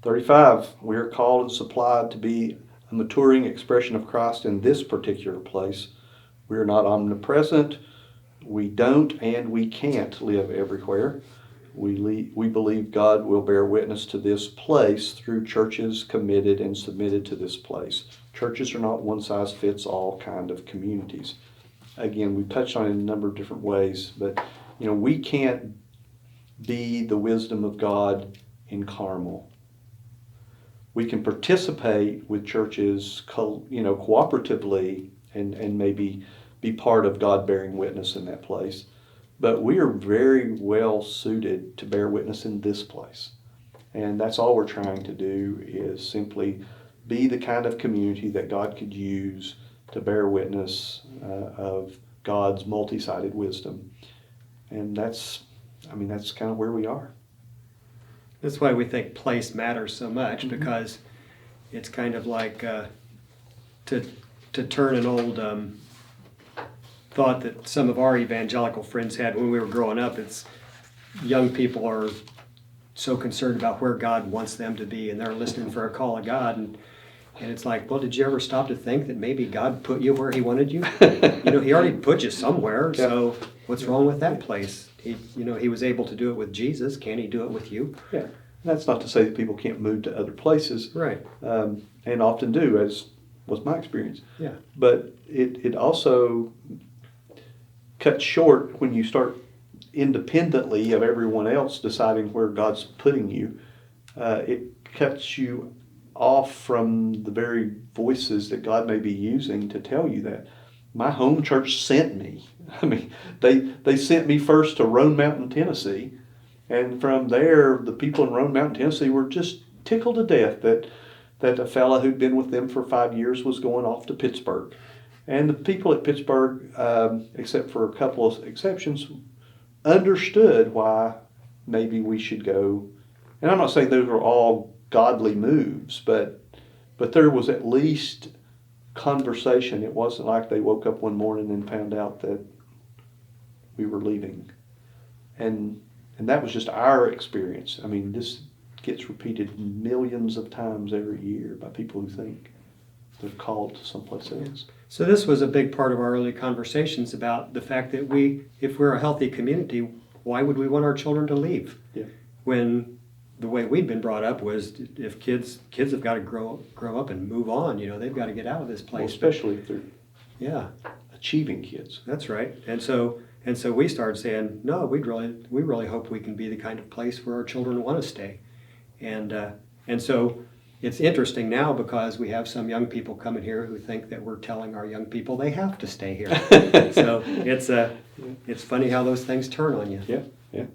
35, we are called and supplied to be a maturing expression of Christ in this particular place. We are not omnipresent. We don't and we can't live everywhere. We believe God will bear witness to this place through churches committed and submitted to this place. Churches are not one-size-fits-all kind of communities. Again, we've touched on it in a number of different ways, but we can't be the wisdom of God in Carmel. We can participate with churches, cooperatively and maybe be part of God bearing witness in that place. But we are very well suited to bear witness in this place. And that's all we're trying to do, is simply be the kind of community that God could use to bear witness of God's multi-sided wisdom. And that's kind of where we are. That's why we think place matters so much, because it's kind of like to turn an old thought that some of our evangelical friends had when we were growing up. It's young people are so concerned about where God wants them to be, and they're listening for a call of God, and it's like, well, did you ever stop to think that maybe God put you where He wanted you? He already put you somewhere. Yeah. So what's wrong with that place? He was able to do it with Jesus. Can He do it with you? Yeah. That's not to say that people can't move to other places. Right. And often do, as was my experience. Yeah. But it also cuts short when you start independently of everyone else deciding where God's putting you. It cuts you off from the very voices that God may be using to tell you that. My home church sent me. I mean, they sent me first to Roan Mountain, Tennessee, and from there, the people in Roan Mountain, Tennessee were just tickled to death that a fella who'd been with them for 5 years was going off to Pittsburgh. And the people at Pittsburgh, except for a couple of exceptions, understood why maybe we should go. And I'm not saying those were all godly moves, but there was at least conversation. It wasn't like they woke up one morning and found out that we were leaving. And that was just our experience. I mean, this gets repeated millions of times every year by people who think they're called to someplace else. So this was a big part of our early conversations about the fact that if we're a healthy community, why would we want our children to leave? Yeah. When the way we'd been brought up was, if kids have got to grow up and move on, they've got to get out of this place. Well, especially if they're achieving kids. That's right. And so we started saying, no, we really hope we can be the kind of place where our children want to stay. And so it's interesting now, because we have some young people coming here who think that we're telling our young people they have to stay here. So it's funny how those things turn on you. Yeah.